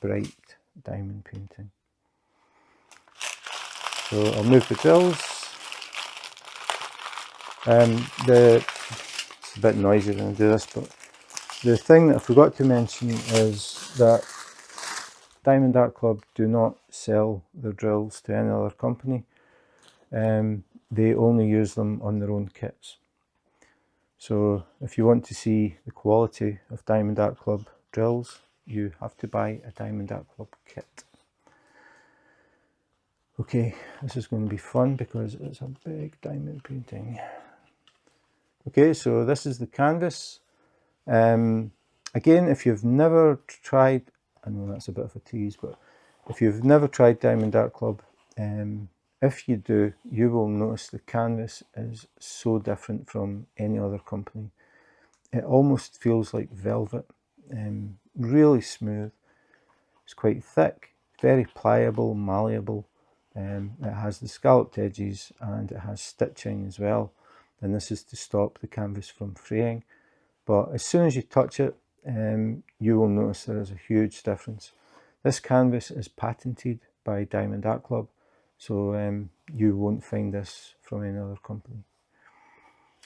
bright diamond painting. So I'll move the drills. It's a bit noisy when I do this, but the thing that I forgot to mention is that Diamond Art Club do not sell their drills to any other company. They only use them on their own kits. So if you want to see the quality of Diamond Art Club drills, you have to buy a Diamond Art Club kit. Okay, this is going to be fun because it's a big diamond painting. Okay, so this is the canvas. Again, if you've never tried, I know that's a bit of a tease, but if you've never tried Diamond Art Club, if you do, you will notice the canvas is so different from any other company. It almost feels like velvet, really smooth. It's quite thick, very pliable, malleable. It has the scalloped edges and it has stitching as well. And this is to stop the canvas from fraying. But as soon as you touch it, you will notice there is a huge difference. This canvas is patented by Diamond Art Club, so you won't find this from any other company.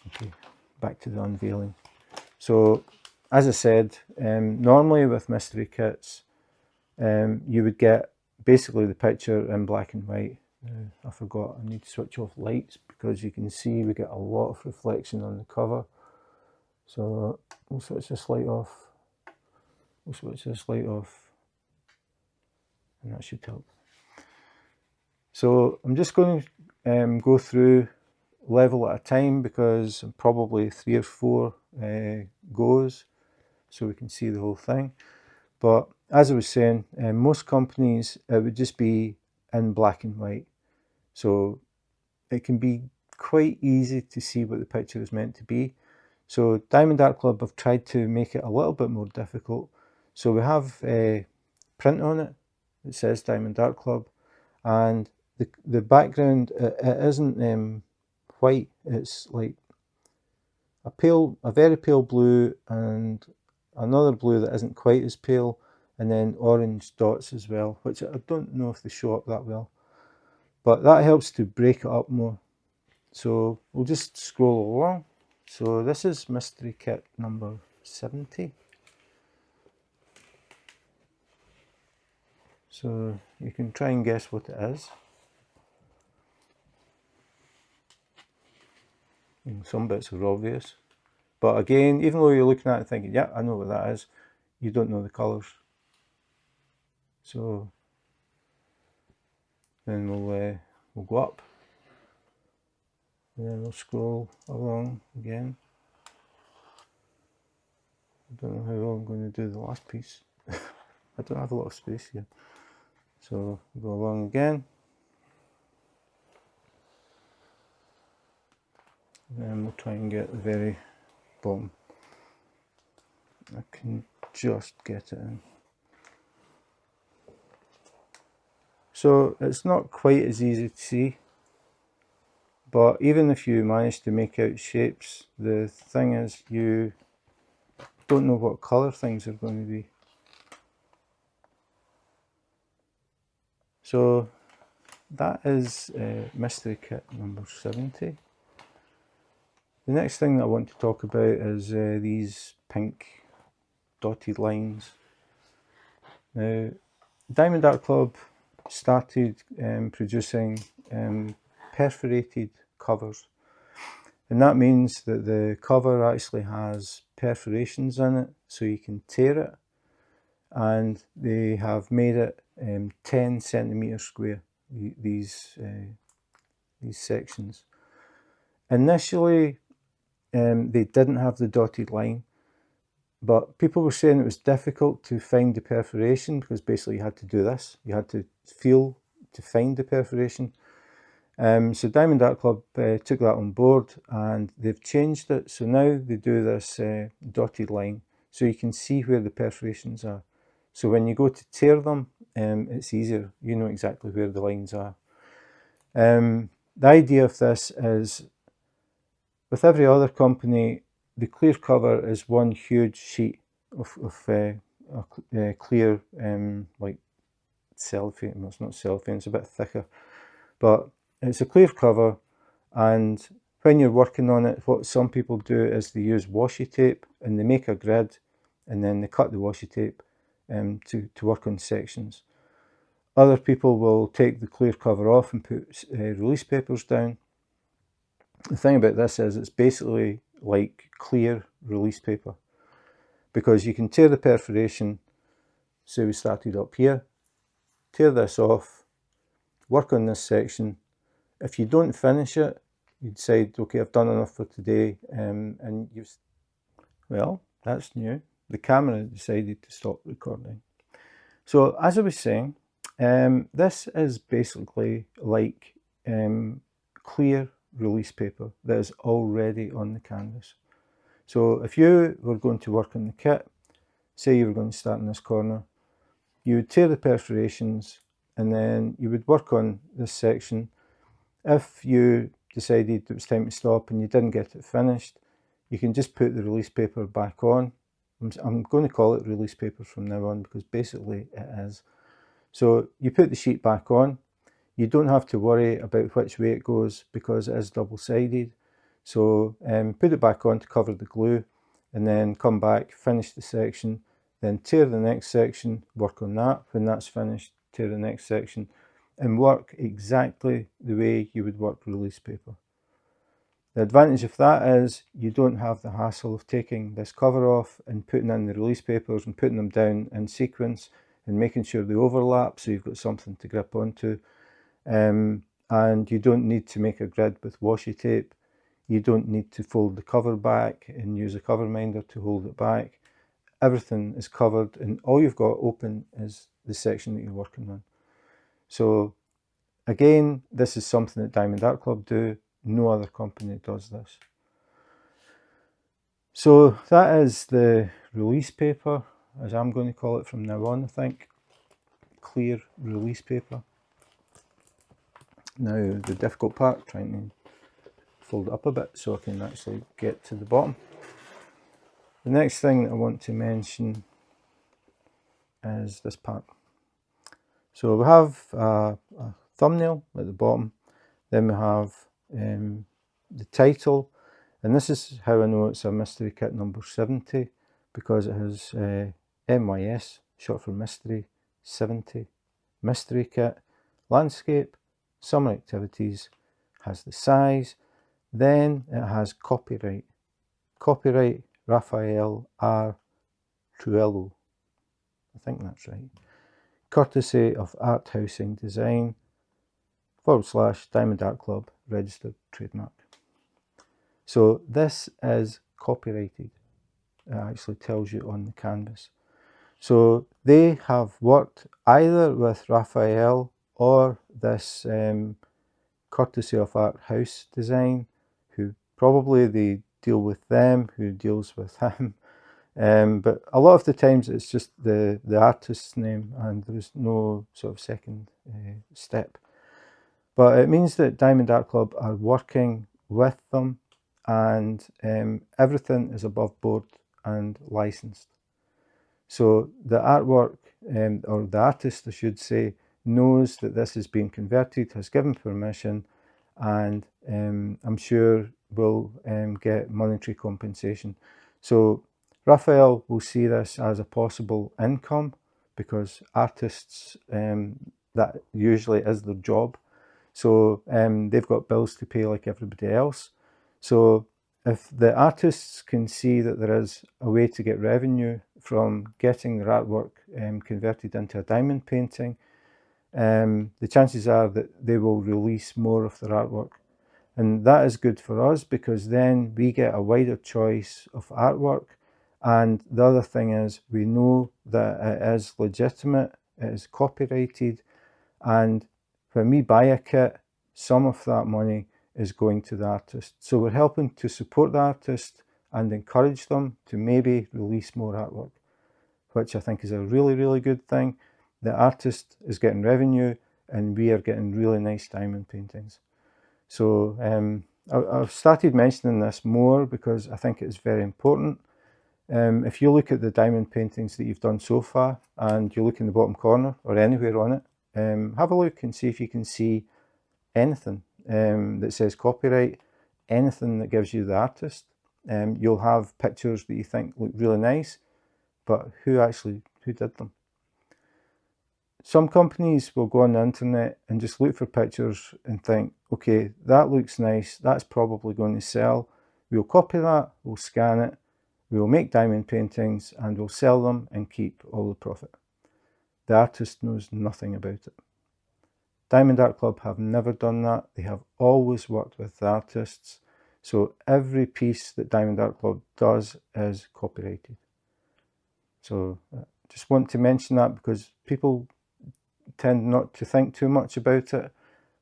Okay, back to the unveiling. So, as I said, normally with mystery kits, you would get basically the picture in black and white. I forgot, I need to switch off lights because you can see we get a lot of reflection on the cover. So we'll switch this light off. We'll switch this light off, and that should help. So I'm just going to go through level at a time because probably 3 or 4 goes, so we can see the whole thing. But as I was saying, most companies, it would just be in black and white. So it can be quite easy to see what the picture is meant to be. So Diamond Art Club have tried to make it a little bit more difficult. So we have a print on it. It says Diamond Art Club. And the background, it isn't white. It's like a very pale blue and another blue that isn't quite as pale, and then orange dots as well, which I don't know if they show up that well. But that helps to break it up more. So we'll just scroll along. So this is mystery kit number 70. So you can try and guess what it is. And some bits are obvious. But again, even though you're looking at it thinking, yeah, I know what that is, you don't know the colours. So then we'll go up. And then we'll scroll along again. I don't know how well I'm going to do the last piece. I don't have a lot of space here. So we'll go along again. And then we'll try and get the very bottom. I can just get it in. So it's not quite as easy to see. But even if you manage to make out shapes, the thing is you don't know what colour things are going to be. So that is mystery kit number 70. The next thing that I want to talk about is these pink dotted lines. Now, Diamond Art Club started producing perforated covers, and that means that the cover actually has perforations in it, so you can tear it, and they have made it 10 centimeters square, these sections. Initially, they didn't have the dotted line, but people were saying it was difficult to find the perforation because basically you had to do this. You had to feel to find the perforation. So Diamond Art Club took that on board, and they've changed it. So now they do this dotted line, so you can see where the perforations are. So when you go to tear them, it's easier. You know exactly where the lines are. The idea of this is, with every other company, the clear cover is one huge sheet of clear, like cellophane. Well, it's not cellophane, it's a bit thicker, but it's a clear cover. And when you're working on it, what some people do is they use washi tape, and they make a grid, and then they cut the washi tape to work on sections. Other people will take the clear cover off and put release papers down. The thing about this is it's basically like clear release paper, because you can tear the perforation. So we started up here, tear this off, work on this section. If you don't finish it, you decide, okay, I've done enough for today, and you've, well, that's new. The camera decided to stop recording. So as I was saying, this is basically like clear release paper that is already on the canvas. So if you were going to work on the kit, say you were going to start in this corner, you would tear the perforations, and then you would work on this section. If you decided it was time to stop and you didn't get it finished, you can just put the release paper back on. I'm going to call it release paper from now on, because basically it is. So you put the sheet back on. You don't have to worry about which way it goes, because it is double-sided. So put it back on to cover the glue, and then come back, finish the section, then tear the next section, work on that. When that's finished, tear the next section, and work exactly the way you would work release paper. The advantage of that is you don't have the hassle of taking this cover off and putting in the release papers and putting them down in sequence and making sure they overlap so you've got something to grip onto. And you don't need to make a grid with washi tape. You don't need to fold the cover back and use a cover minder to hold it back. Everything is covered, and all you've got open is the section that you're working on. So again, this is something that Diamond Art Club do. No other company does this. So that is the release paper, as I'm going to call it from now on, I think. Clear release paper. Now the difficult part, trying to fold it up a bit so I can actually get to the bottom. The next thing I want to mention is this part. So we have a thumbnail at the bottom, then we have the title, and this is how I know it's a mystery kit number 70, because it has MYS, short for mystery, 70, mystery kit, landscape, summer activities, has the size, then it has copyright. Copyright Rafael R. Trujillo. I think that's right. Courtesy of Art Housing Design / Diamond Art Club, registered trademark. So this is copyrighted. It actually tells you on the canvas. So they have worked either with Rafael or this courtesy of Art House Design, who probably they deal with them, who deals with him. But a lot of the times it's just the artist's name, and there's no sort of second step. But it means that Diamond Art Club are working with them, and everything is above board and licensed. So the artwork, or the artist I should say, knows that this is being converted, has given permission, and I'm sure will get monetary compensation. So Rafael will see this as a possible income, because artists, that usually is their job. So they've got bills to pay like everybody else. So if the artists can see that there is a way to get revenue from getting their artwork converted into a diamond painting, the chances are that they will release more of their artwork. And that is good for us, because then we get a wider choice of artwork. And the other thing is, we know that it is legitimate, it is copyrighted, and when we buy a kit, some of that money is going to the artist. So we're helping to support the artist and encourage them to maybe release more artwork, which I think is a really, really good thing. The artist is getting revenue and we are getting really nice diamond paintings. So I've started mentioning this more because I think it's very important. If you look at the diamond paintings that you've done so far, and you look in the bottom corner or anywhere on it, have a look and see if you can see anything that says copyright, anything that gives you the artist. You'll have pictures that you think look really nice, but who did them? Some companies will go on the internet and just look for pictures and think, okay, that looks nice, that's probably going to sell. We'll copy that, we'll scan it, we'll make diamond paintings, and we'll sell them and keep all the profit. The artist knows nothing about it. Diamond Art Club have never done that. They have always worked with the artists. So every piece that Diamond Art Club does is copyrighted. So just want to mention that, because people tend not to think too much about it.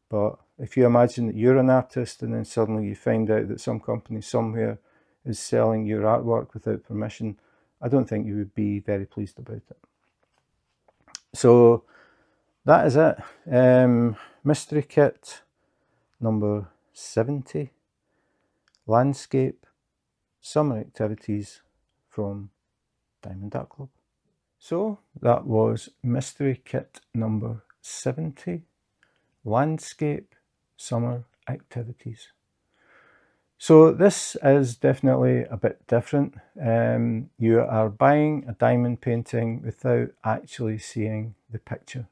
But if you imagine that you're an artist and then suddenly you find out that some company somewhere is selling your artwork without permission, I don't think you would be very pleased about it. So that is it. Mystery kit number 70, landscape, summer activities from Diamond Art Club. So that was mystery kit number 70, landscape, summer activities. So this is definitely a bit different. You are buying a diamond painting without actually seeing the picture.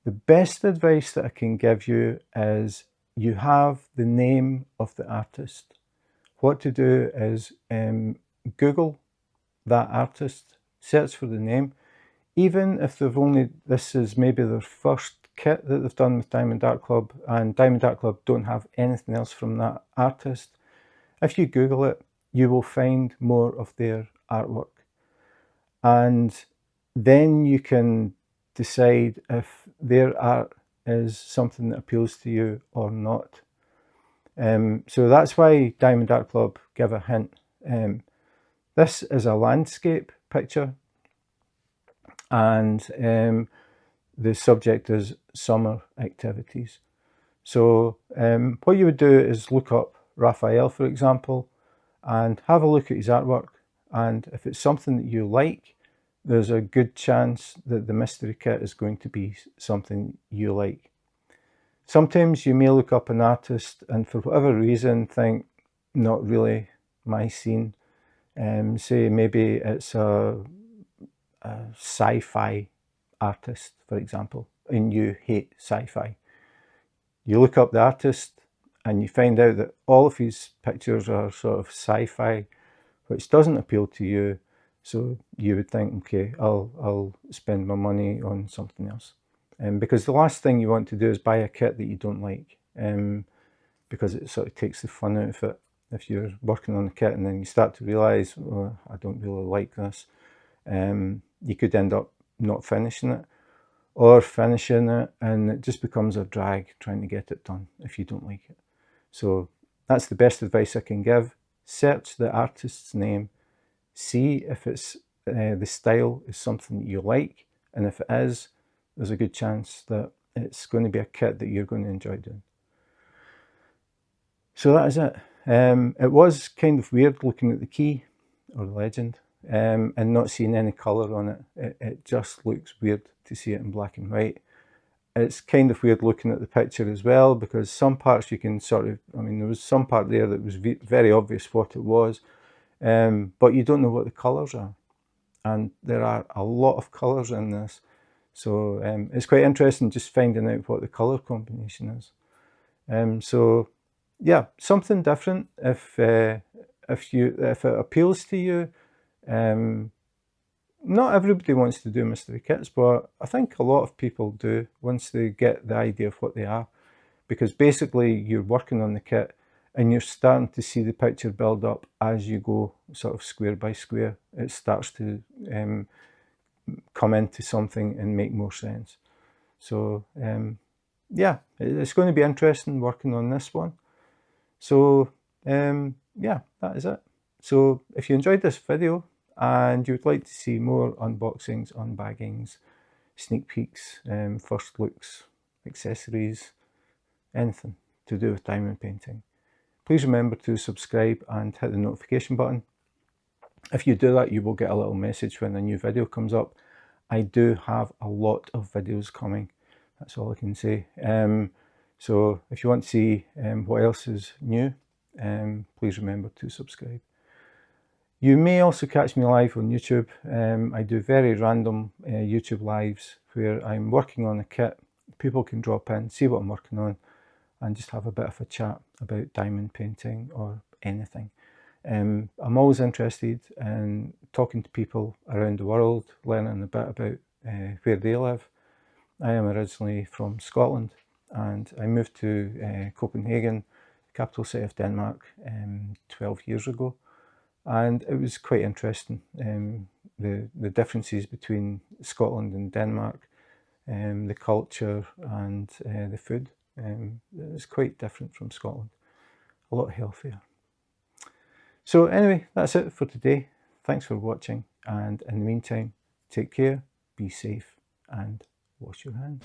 The best advice that I can give you is you have the name of the artist. What to do is Google that artist, search for the name. Even if this is maybe their first kit that they've done with Diamond Art Club, and Diamond Art Club don't have anything else from that artist, if you Google it, you will find more of their artwork. And then you can decide if their art is something that appeals to you or not. So that's why Diamond Art Club give a hint. This is a landscape picture, and the subject is summer activities. So what you would do is look up Rafael, for example, and have a look at his artwork. And if it's something that you like, there's a good chance that the mystery kit is going to be something you like. Sometimes you may look up an artist and for whatever reason think, not really my scene. Say maybe it's a sci-fi artist, for example, and you hate sci-fi. You look up the artist and you find out that all of his pictures are sort of sci-fi, which doesn't appeal to you. So you would think, okay, I'll spend my money on something else. Because the last thing you want to do is buy a kit that you don't like, because it sort of takes the fun out of it. If you're working on a kit and then you start to realise, oh, I don't really like this, you could end up not finishing it, or finishing it and it just becomes a drag trying to get it done if you don't like it. So that's the best advice I can give. Search the artist's name, see if it's the style is something that you like, and if it is, there's a good chance that it's going to be a kit that you're going to enjoy doing. So that is it. It was kind of weird looking at the key or the legend and not seeing any colour on it. It just looks weird to see it in black and white. it's kind of weird looking at the picture as well, because some parts you can sort of, I mean, there was some part there that was very obvious what it was, but you don't know what the colours are. And there are a lot of colours in this. So it's quite interesting just finding out what the colour combination is. So yeah, something different if it appeals to you. Not everybody wants to do mystery kits, but I think a lot of people do once they get the idea of what they are, because basically you're working on the kit and you're starting to see the picture build up as you go, sort of square by square. It starts to come into something and make more sense. So yeah, it's going to be interesting working on this one. So yeah, that is it. So if you enjoyed this video and you would like to see more unboxings, unbaggings, sneak peeks, first looks, accessories, anything to do with diamond painting, please remember to subscribe and hit the notification button. If you do that, you will get a little message when a new video comes up. I do have a lot of videos coming, that's all I can say. So if you want to see what else is new, please remember to subscribe. You may also catch me live on YouTube. I do very random YouTube lives where I'm working on a kit. People can drop in, see what I'm working on, and just have a bit of a chat about diamond painting or anything. I'm always interested in talking to people around the world, learning a bit about where they live. I am originally from Scotland, and I moved to Copenhagen, capital city of Denmark, 12 years ago. And it was quite interesting, the differences between Scotland and Denmark, the culture and the food. It's quite different from Scotland, a lot healthier. So anyway, that's it for today. Thanks for watching, and in the meantime, take care, be safe, and wash your hands.